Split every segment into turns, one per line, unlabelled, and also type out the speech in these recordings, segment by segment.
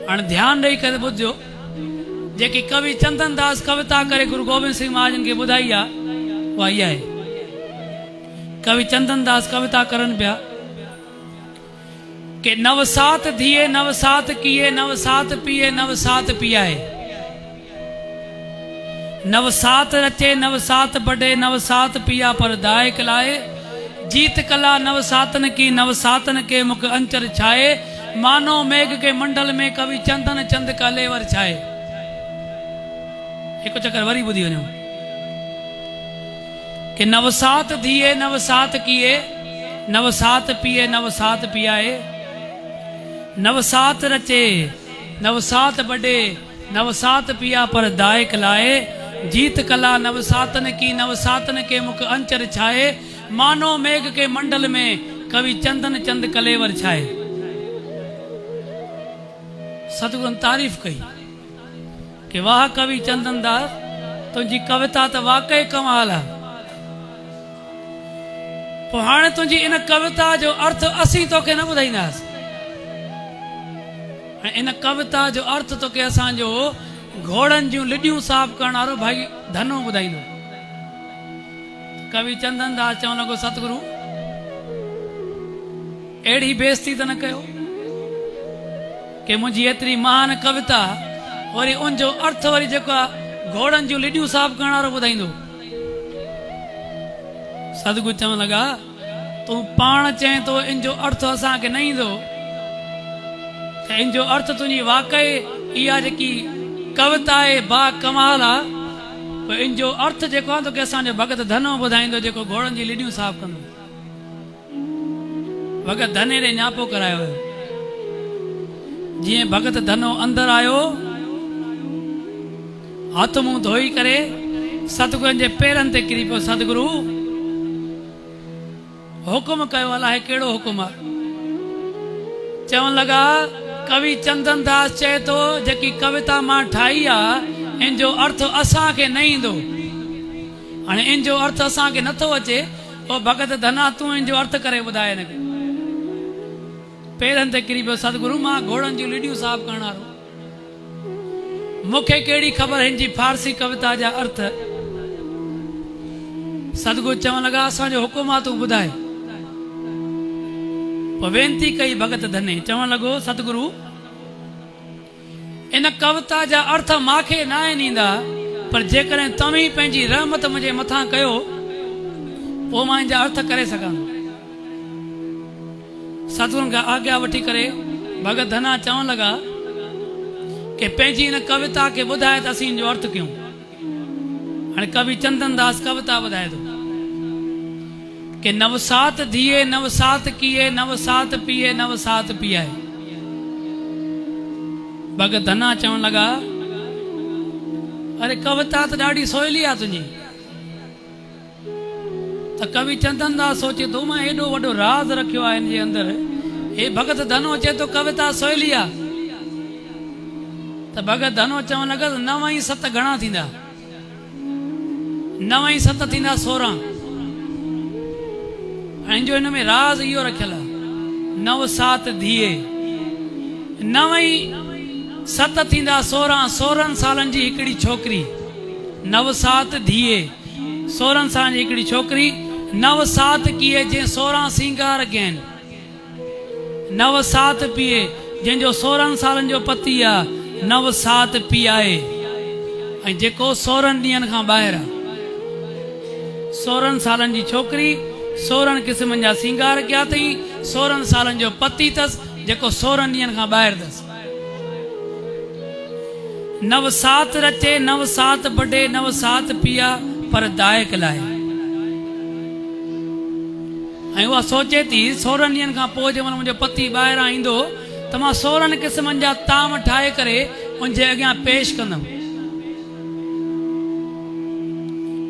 हाणे ध्यान ॾेई करे ॿुधजो। जेकी कवि चंदन दास कविता करे गुरु गोबिंद सिंह महाजन खे ॿुधाई आहे उहा इहा आहे। कवि चंदन दास कविता करन पिया कि नवसात धिये नवसात किए नवसात पिए नवसात पियाए, नवसात रचे नवसात बढ़े नवसात पिया पर दायक लाए, जीत कला नवसातन की नवसातन के मुख अंचर छाए, मानो मेघ के मंडल में कवि चंदन चंद का लेवर छाए। एक चक्कर वरी बुधी वनो कि नवसात धिये नवसात किए नवसात पिए नवसात पियाए, नवसात रचे नवसात बढ़े नवसात पिया पर दायक लाए, जीत कला नवसातन की नवसातन के मुख अंचर छाए, मानो मेघ के मंडल में कवि चंदन चंद कलेवर छाए। सतगुरु तारीफ कई कि वाह कवि चंदन दास तुझी कविता तो वाकई कमाल है। हाँ तुझी इन कविता जो अर्थ असी तो के न ॿुधाईंदासीं। इन कविता जो अर्थ तो के असांजो घोड़न जूं लिडियूं साफ करण वारो भाई धनो ॿुधाईंदो। कवि चंदन दास चवण लॻो सतगुरु अहिड़ी बेइज्जती त न कयो कि मुंहिंजी एतिरी महान कविता वरी उनजो अर्थ वरी जेको घोड़न जूं लिडियूं साफ करण वारो ॿुधाईंदो। सतगुरु चवण लॻा तूं पाण चए तो इन जो अर्थ असांखे न ईंदो, इन जो अर्थ तुंहिंजी वाकई इहा जेकी कविता आहे बा कमाल आहे। इन जो अर्थ जेको आहे तोखे असांजो भगत धनो ॿुधाईंदो जेको घोड़नि जी लिडियूं साफ़ कंदो। भगत धने ॾे न्यापो करायो हुयो। जीअं भगत धनो अंदरि आयो हथ मुंहुं धोई करे सतगुरनि जे पेरनि ते किरी पियो। सतगुरु हुकुम कयो, अलाए कहिड़ो हुकुम आहे। चवण लॻा कवि चंदन दास चए तो जेकी कविता मां ठाही आहे इन जो अर्थ असांखे न ईंदो। हाणे इन जो अर्थ असांखे नथो अचे, ओ भगत धना तूं इन जो अर्थ करे ॿुधाए हिनखे। पेरनि ते किरी पियो। सतगुरु मां घोड़नि जूं लिडियूं साफ़ करण वारो, मूंखे कहिड़ी ख़बर हिन जी फारसी कविता जा अर्थ। सतगुरु चवण लॻा असांजो हुकुम आहे तूं ॿुधाए। वेनती कई भगत धने, चवण लॻो सतगुरु इन कविता जा अर्थ मांखे न आहिनि ईंदा, पर जेकॾहिं तव्हीं पंहिंजी रहमत मुंहिंजे मथां कयो पोइ मां इन जा अर्थ करे सघां। सतगुरु खां आज्ञा वठी करे भगत धना चवण लॻा कि पंहिंजी इन कविता खे ॿुधाए त असीं इन जो अर्थ कयूं। हाणे कवि चंदन दास कविता ॿुधाए थो कि नवसात धिये नवसात किए नवसात पिए नवसात पियाए। भगत धना चवण लॻा अरे कविता तो ॾाढी सवली आहे तुंहिंजी। त कवि चंदन दास सोचे तो मां एॾो वॾो राज रखियो आहे हिन जे अंदरि। हे भगत धनो चए तो कविता सवली आहे। त भगत धनो चवण लॻा 9 + 7 घणा थींदा? 9 + 7 थींदा 16। जो इन में राज इहो रखियल आहे नवसात धिये 9 + 7 थींदा 16। 16 सालनि जी हिकिड़ी छोकिरी नवसात धिये 16 सालनि जी हिकिड़ी छोकिरी नवसात किए जंहिं 16 सिंगार कया आहिनि। नवसात पिए जंहिंजो 16 सालनि जो पति आहे नवसात पियाए। ऐं जेको 16 ॾींहंनि खां ॿाहिरि आहे 16 सालनि जी छोकिरी 16 क़िस्मनि जा सिंगार कया अथई। 16 सालनि जो पति अथसि जेको 16 ॾींहंनि खां ॿाहिरि अथसि। नवसात रचे नवसात बढ़े नवसात पिया पर दायक लाए। ऐं उहा सोचे थी 16 ॾींहंनि खां पोइ जंहिंमहिल मुंहिंजो पति ॿाहिरां ईंदो त मां 16 क़िस्मनि जा ताम ठाहे करे उनजे अॻियां पेश कंदमि।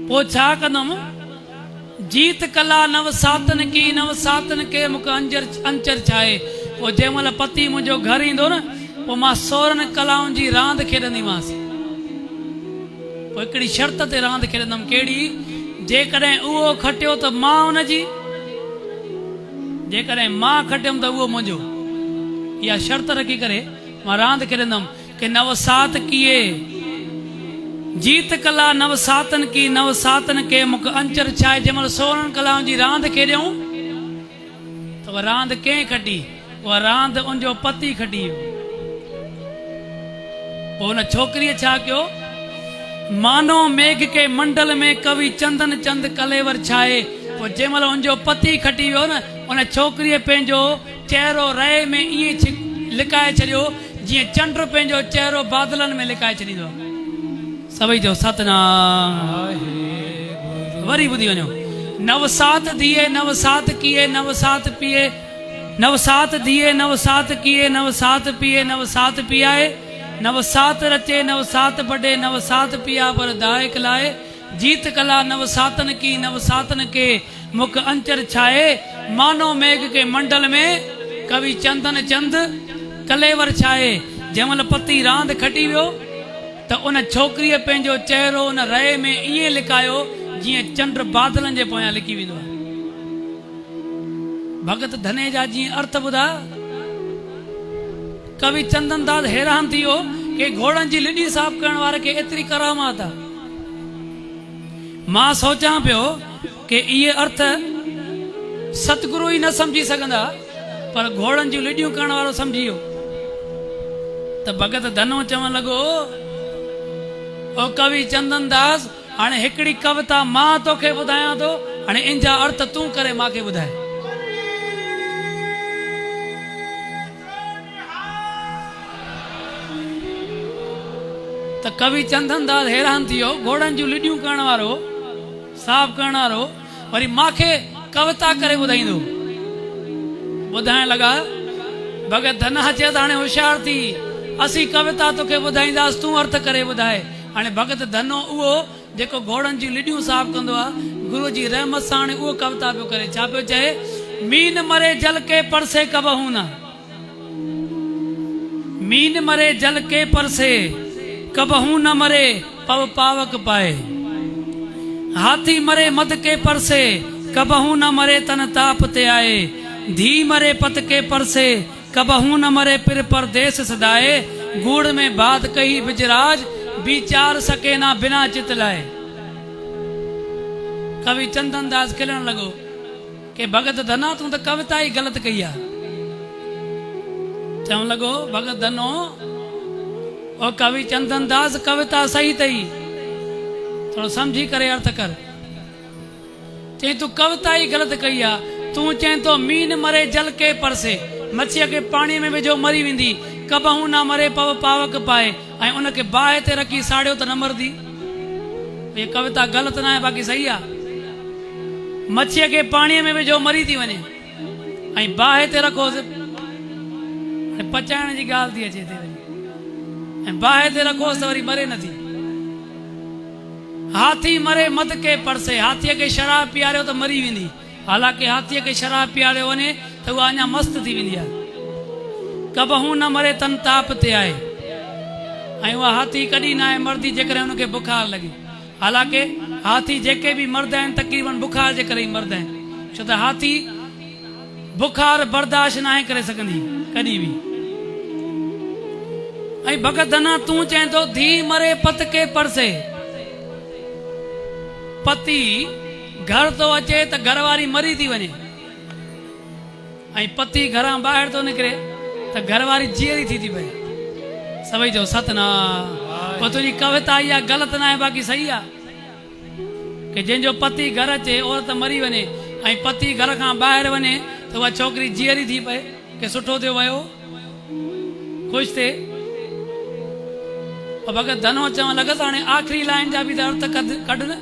पोइ छा कंदमि? जीत कला नवसातन की नवसातन के मुख अंचर छाए। पोइ जंहिंमहिल पति मुंहिंजो घर ईंदो न पोइ मां 16 कलाउनि जी रांदि खेॾंदीमांसि। पोइ हिकिड़ी शर्त ते रांदि खेॾंदमि। कहिड़ी? जेकॾहिं उहो खटियो त मां हुनजी, जेकॾहिं मां खटियमि त उहो मुंहिंजो। इहा शर्त रखी करे मां रांदि खेॾंदुमि कि नवसात किए जीत कला नवसातन की नवसातन के मुख अंचर छाए। जंहिंमहिल 16 कलाउनि जी रांदि खेॾियूं त उहा रांदि कंहिं खटी? उहा रांदि उनजो पति खटी वियो। पोइ हुन छोकिरीअ छा कयो? मानो मेघ के मंडल में कवि चंदन चंद कलेवर छाए। पोइ जंहिंमहिल उनजो पति खटी वियो न, उन छोकिरीअ पंहिंजो चहिरो रए में ईअं लिकाए छॾियो जीअं चंड पंहिंजो चहिरो बादलनि में लिकाए छॾींदो आहे। सभई जो सतनाम। वरी ॿुधी वञो। नवसात दिए नवसात किए नवसात पिए, नवसात दिए नवसात किए नवसात पिए नवसात पियाए, नवसात रचे नवसात बढ़े नवसात पिया पर दायक लाए। जीत कला नवसातन की नवसातन के मुख अंचर छाए। मानो मेघ के मंडल में कवि चंदन चंद कलेवर छाए। जंहिंमहिल पति रांदि खटी वियो त उन छोकिरीअ पंहिंजो चहिरो उन रए में ईअं लिकायो जीअं चंड बादलनि जे पोयां लिकी वेंदो आहे। भगत धने जा जीअं अर्थ ॿुधा। कवि चंदन दास हैरान थी वियो कि घोड़नि जी लिडी साफ़ करण वारे खे एतिरी करामात आहे। मां सोचां पियो कि इहे अर्थ सतगुरु ई न समझी सघंदा, पर घोड़नि जूं लिडियूं करण वारो समझी वियो। त भगत धनो चवण लॻो, ओ कवि चंदन दास, हाणे हिकिड़ी कविता मां तोखे ॿुधायां थो, हाणे इन जा अर्थ तूं करे मूंखे ॿुधाए। त कवि चंदन दास हैरान थी वियो। घोड़नि जूं लिडियूं करण वारो, साफ़ करण वारो, वरी मूंखे कविता करे ॿुधाईंदो। ॿुधाइण लॻा। भगत धन चए त हाणे होशियार थी, असीं कविता तोखे ॿुधाईंदासीं, तूं अर्थ करे ॿुधाए। हाणे भगत धनो उहो जेको घोड़नि जूं लिडियूं साफ़ कंदो आहे, गुरू जी रहमत सां हाणे उहो कविता पियो करे। छा पियो चए? मीन मरे जल के परसे कबहू न, मीन मरे जल के परसे कबहू न मरे पव पावक पाए। हाथी मरे मद के परसे कबहू न मरे तन ताप ते आए। धी मरे पत के परसे कबहू न मरे फिर परदेस सदाए। गुड़ में बात कही बिजराज विचार सके ना बिना चित लाए। कवि चंदन दास खिलण लॻो कि भगत धना तूं त कविता ही गलत कई आहे। चवण लॻो भगत धनो, ओ कवि चंदन दास कविता सही अथई, थोरो समझी करे अर्थ कर। चई तूं कविता ही गलत कई आहे। तूं चए तो मीन मरे जल के परसे, मच्छीअ खे पाणीअ में विझो मरी वेंदी, कबहू न मरे पव पावक पाए, ऐं उनखे बाहि ते रखी साड़ियो त न मरदी। ये कविता गलत न आहे, बाक़ी सही आहे। मच्छीअ खे पाणीअ में विझो मरी थी वञे, ऐं बाहि ते रखोसि, पचाइण जी ॻाल्हि थी अचे, ऐं बाहि ते रखोसि त वरी मरे नथी। हाथी मरे मद के परसे, हाथीअ खे शराब पीआरियो त मरी वेंदी। हालांकि हाथीअ खे शराब पीआरियो वञे त उहा अञा मस्तु थी वेंदी आहे। कबहू न मरे तन ताप ते आहे, ऐं उहा हाथी कॾहिं न आहे मरदी जेकॾहिं हुनखे बुखार लॻे। हालांकि हाथी जेके बि मरदा आहिनि तक़रीबन बुखार जे करे ई मरदा आहिनि, छो त हाथी बुखार बर्दाश्त न आहे करे सघंदी कॾहिं बि। ऐं भगत धना तूं चए थो धी मरे पत के परसे, पति घर तो अचे त घरवारी मरी थी वञे, ऐं पति घरां ॿाहिरि थो निकिरे त घरवारी जीअरी थी पए। सभई जो सतनाम। पोइ तुंहिंजी कविता इहा ग़लति न आहे, बाक़ी सही आहे कि जंहिंजो पति घर अचे औरत मरी वञे ऐं पति घर खां ॿाहिरि वञे त उहा छोकिरी जीअरी थी पए कि सुठो थियो वियो, ख़ुशि थिए। भगत धनो चवणु लॻसि हाणे आख़िरी लाइन जा बि त अर्थ कढ न।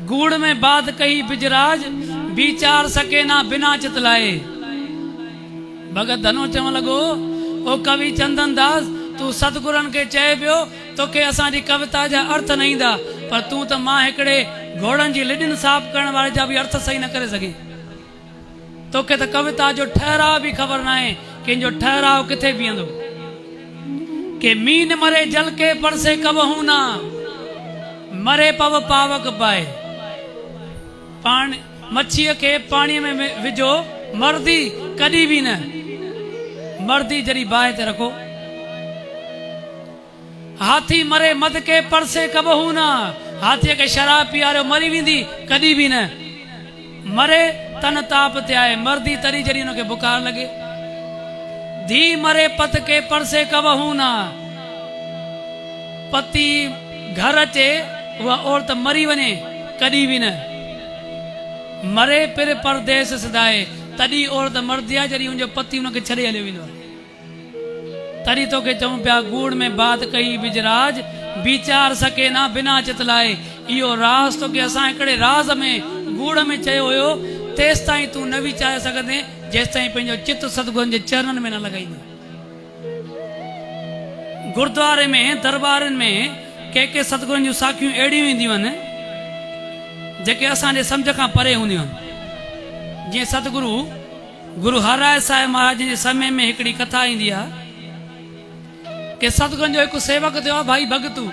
गुड़ में बात कही बिजराज विचार सके ना बिना चित लाए। भगत धनो चवण लॻो, ओ कवि चंदन दास, तूं सतगुरनि खे चए पियो तोखे असांजी कविता जा अर्थ न ईंदा, पर तूं त मां हिकिड़े घोड़नि जी लिडियुनि साफ़ करण वारे जा बि अर्थ सही न करे सघे। तोखे त कविता जो ठहराव बि ख़बर न आहे, कंहिंजो ठहराव किथे बीहंदो। कि मीन मरे जल के परसे कबहू न मरे पव पावक पाए। मच्छीअ खे पाणीअ में विझो मरदी कॾहिं बि न, मरदी जॾहिं बाहि ते रखो। हाथी मरे मद के परसे कबहू ना, हाथी के शराब पियारो मरी वेंदी कदी भी न, मरे तन ताप ते आए मर्दी तरी जरी उनके बुखार लगे। धी मरे पत के परसे कबहू ना, पति घर अचे वह औरत मरी वने कदी भी न, मरे फिर परदेस सदाए तड़ी औरत मर्दी आहे जड़ी उनजो पति उनके छड़े हलियो वेंदो। तड़ी तो के चऊं पिया गुड़ में बात कई बिजराज, विचार सके ना बिना चितलाए। इहो राज तो के असां हिकिड़े राज में गुड़ में चयो हुयो, तेस ताईं तू न विचारे सघंदे जेस ताईं पंहिंजो चित सतगुरनि जे चरणनि में न लॻाईंदे। गुरुद्वारे में दरबारनि में के सतगुरनि जूं साखियूं अहिड़ियूं ईंदियूं आहिनि जेके असांजे सम्झ खां परे हूंदियूं आहिनि। जीअं सतगुरु गुरु हरराय साहिब महाराज जे समय में हिकिड़ी कथा ईंदी आहे कि सतगुरनि जो हिकु सेवक थियो आहे भाई भगतू।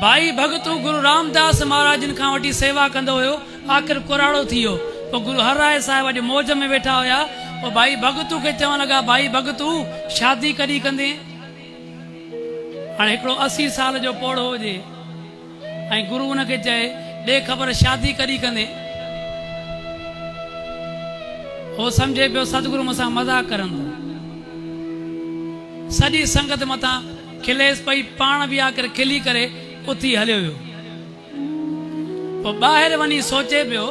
भाई भगतू गुरु रामदास महाराज जिन खां वठी सेवा कंदो हुयो, आख़िर कुराड़ो थी वियो। पोइ गुरु हरराय साहिब अॼु मौज में वेठा हुया, पोइ भाई भगतू खे चवण लॻा भाई भगतू शादी कॾहिं कंदे? हाणे हिकिड़ो 80 साल जो पोड़ो हुजे ऐं गुरु हुनखे चए ॾे ख़बर शादी कॾहिं कंदे? हो सम्झे पियो सतगुरु मूंसां मज़ाक करनि था। सॼी संगत मथां खिलेस पई, पाण बि आख़िर खिली करे उथी हलियो वियो। पोइ ॿाहिरि वञी सोचे पियो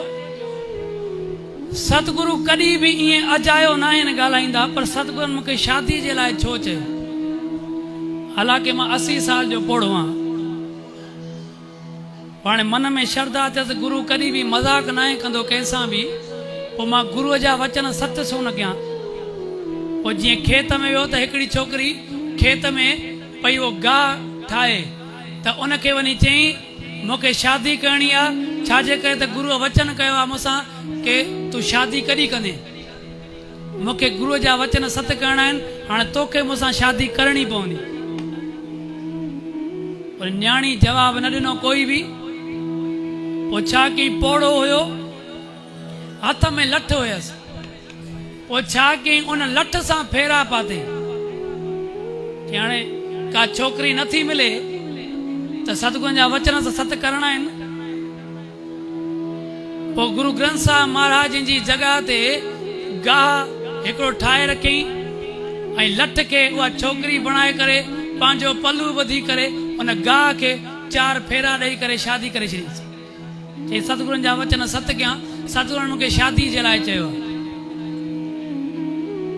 सतगुरु कॾहिं बि ईअं अजायो न आहिनि ॻाल्हाईंदा, पर सतगुरु मूंखे शादी जे लाइ छो चयो? हालांकि मां 80 साल जो पोड़ो आहियां। हाणे मन में श्रद्धा अथसि गुरु कॾहिं बि मज़ाक न आहे कंदो कंहिंसां बि, पोइ मां गुरूअ जा वचन सत छो न कयां? पोइ जीअं खेत में वियो त हिकिड़ी छोकिरी खेत में पई उहो गाह ठाहे त उनखे वञी चयईं मूंखे शादी करणी आहे। छाजे करे त गुरूअ वचन कयो आहे मूंसां कि तूं शादी कॾहिं कंदे? मूंखे गुरूअ जा वचन सत करणा आहिनि, हाणे तोखे मूंसां शादी करणी पवंदी। पर न्याणी जवाब न ॾिनो कोई बि। पोइ छा कयईं, पोड़ो हुयो हथ में लठ हुयसि, पोइ छा कयईं उन लठ सां फेरा पाते कि हाणे का छोकिरी नथी मिले त सतगुरनि जा वचन त सत करणा आहिनि। पोइ गुरु ग्रंथ साहिब महाराज जी जॻह ते गाह हिकिड़ो ठाहे रखियईं ऐं लठ खे उहा छोकिरी बणाए करे पंहिंजो पल्लू ॿधी करे उन गाह खे 4 फेरा ॾेई करे शादी करे छॾींसि। चई सतगुरनि जा वचन सत कयां, सतगुरनि मूंखे शादी जे लाइ चयो।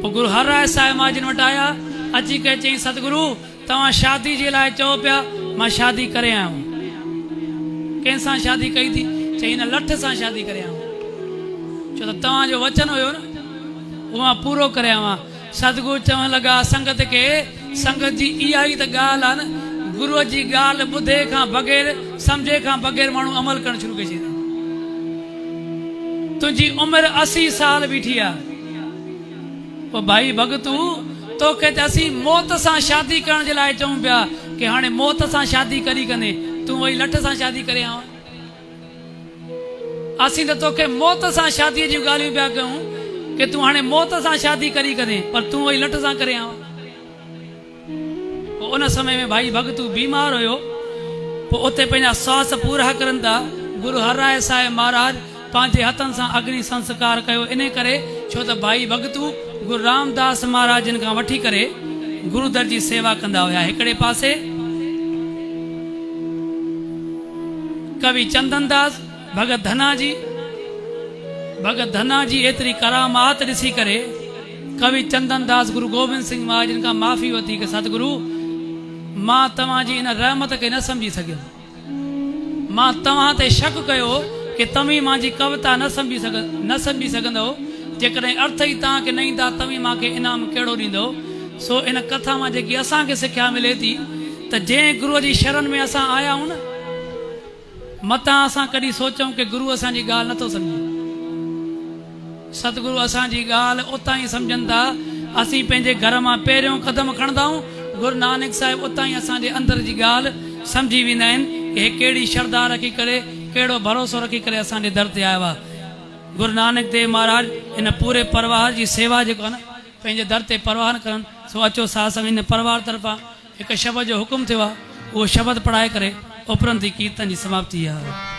पोइ गुरु हरराय साहिब महाराज जिन वटि आया, अची करे चई सतगुरु तव्हां शादी जे लाइ चओ पिया, मां शादी करे आयो। कंहिंसां शादी कई थी? चई हिन लठ सां शादी करे आयो। छो त तव्हांजो वचन हुयो न, उहो मां पूरो करे आयो। सतगुरु चवण लॻा संगत खे, संगत जी इहा ई त ॻाल्हि आहे न, गुरूअ जी ॻाल्हि ॿुधे खां बग़ैर सम्झे खां बग़ैर माण्हू अमल करणु शुरू करे छॾींदा। तुंहिंजी उमिरि 80 साल बीठी आहे। पोइ भाई भगतू तोखे त असीं मौत सां शादी करण जे लाइ चऊं पिया कि हाणे मौत सां शादी कॾहिं कंदे? तूं वही लठ सां शादी करे आव। असीं त तोखे मौत सां शादीअ जूं ॻाल्हियूं पिया कयूं कि तूं हाणे मौत सां शादी कॾहिं कंदे, पर तूं वही लठ सां करे आव। पोइ उन समय में भाई भगतू बीमार हुयो। पोइ उते पंहिंजा स्वास पूरा करनि था। गुरु हरराय साहिब महाराज पंहिंजे हथनि सां अग्नि संस्कार कयो। इन करे छो त भाई भगतू गुरु रामदास महाराज जिन खां वठी करे गुरुदर जी सेवा कंदा हुया। हिकिड़े पासे कवि चंदनदास, भगत धना जी एतिरी करामात ॾिसी करे कवि चंदनदास गुरु गोविंद सिंह महाराज जिन खां माफ़ी वरिती कि सतगुरु मां तव्हांजी इन रहमत खे न सम्झी सघियुमि। मां तव्हां ते शक कयो कि तव्हीं मुंहिंजी कविता न सम्झी सघंदो। जेकॾहिं अर्थ ई तव्हांखे न ईंदा तव्हीं मूंखे इनाम कहिड़ो ॾींदो? सो इन कथा मां जेकी असांखे सिख्या मिले थी त जंहिं गुरूअ जी शरण में असां आया आहियूं न, मतां असां कॾहिं सोचूं कि गुरू असांजी ॻाल्हि नथो सम्झे। सतगुरु असांजी ॻाल्हि उतां ई सम्झनि था। असीं पंहिंजे घर मां पहिरियों क़दम खणंदा आहियूं, गुरु नानक साहिब उतां ई असांजे अंदर जी ॻाल्हि सम्झी वेंदा आहिनि कि हे कहिड़ी श्रद्धा रखी करे, कहिड़ो भरोसो रखी करे असांजे दर ते आयो आहे। गुरु नानक देव महाराज इन पूरे परिवार जी सेवा जेको आहे न पंहिंजे दर ते परवान करनि। सो अचो साथ संग इन परिवार तरफ़ां हिकु शब्द जो हुकुम थियो आहे, उहो शब्द पढ़ाए करे उपरंती कीर्तन जी समाप्ति आहे।